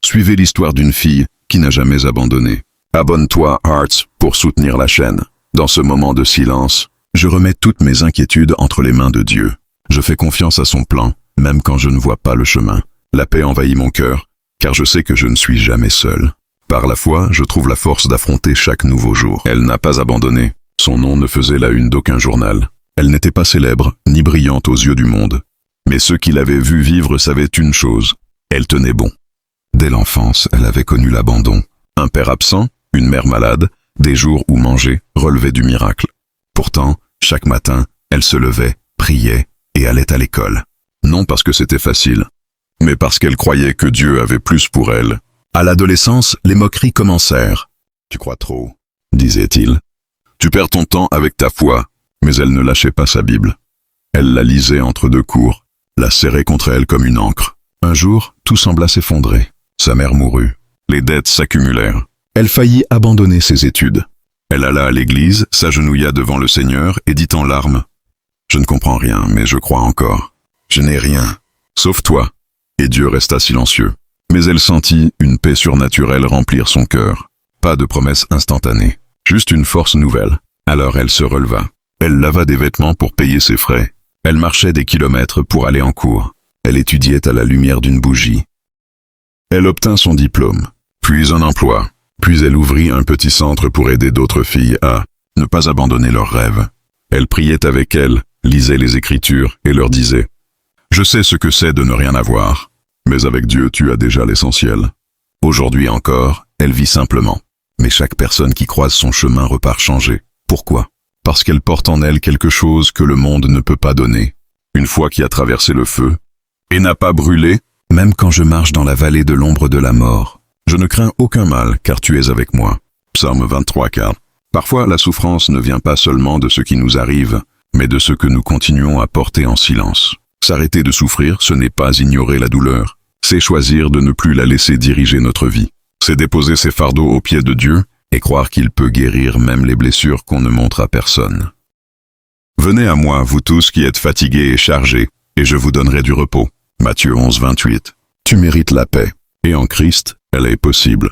Suivez l'histoire d'une fille qui n'a jamais abandonné. Abonne-toi, Hearts, pour soutenir la chaîne. Dans ce moment de silence, je remets toutes mes inquiétudes entre les mains de Dieu. Je fais confiance à son plan, même quand je ne vois pas le chemin. La paix envahit mon cœur, car je sais que je ne suis jamais seul. Par la foi, je trouve la force d'affronter chaque nouveau jour. Elle n'a pas abandonné. Son nom ne faisait la une d'aucun journal. Elle n'était pas célèbre, ni brillante aux yeux du monde. Mais ceux qui l'avaient vue vivre savaient une chose. Elle tenait bon. Dès l'enfance, elle avait connu l'abandon. Un père absent, une mère malade, des jours où manger relevait du miracle. Pourtant, chaque matin, elle se levait, priait et allait à l'école. Non parce que c'était facile, mais parce qu'elle croyait que Dieu avait plus pour elle. À l'adolescence, les moqueries commencèrent. « Tu crois trop », disait-il. « Tu perds ton temps avec ta foi. » Mais elle ne lâchait pas sa Bible. Elle la lisait entre deux cours, la serrait contre elle comme une ancre. Un jour, tout sembla s'effondrer. Sa mère mourut. Les dettes s'accumulèrent. Elle faillit abandonner ses études. Elle alla à l'église, s'agenouilla devant le Seigneur et dit en larmes, « Je ne comprends rien, mais je crois encore. Je n'ai rien, sauf toi. » Et Dieu resta silencieux. Mais elle sentit une paix surnaturelle remplir son cœur. Pas de promesse instantanée, juste une force nouvelle. Alors elle se releva. Elle lava des vêtements pour payer ses frais. Elle marchait des kilomètres pour aller en cours. Elle étudiait à la lumière d'une bougie. Elle obtint son diplôme, puis un emploi. Puis elle ouvrit un petit centre pour aider d'autres filles à ne pas abandonner leurs rêves. Elle priait avec elles, lisait les Écritures et leur disait « Je sais ce que c'est de ne rien avoir, mais avec Dieu tu as déjà l'essentiel. » Aujourd'hui encore, elle vit simplement. Mais chaque personne qui croise son chemin repart changée. Pourquoi ? Parce qu'elle porte en elle quelque chose que le monde ne peut pas donner. Une foi qui a traversé le feu et n'a pas brûlé. Même quand je marche dans la vallée de l'ombre de la mort, je ne crains aucun mal, car tu es avec moi. Psaume 23:4. Parfois, la souffrance ne vient pas seulement de ce qui nous arrive, mais de ce que nous continuons à porter en silence. S'arrêter de souffrir, ce n'est pas ignorer la douleur. C'est choisir de ne plus la laisser diriger notre vie. C'est déposer ses fardeaux aux pieds de Dieu et croire qu'il peut guérir même les blessures qu'on ne montre à personne. Venez à moi, vous tous qui êtes fatigués et chargés, et je vous donnerai du repos. Matthieu 11:28. Tu mérites la paix, et en Christ, elle est possible.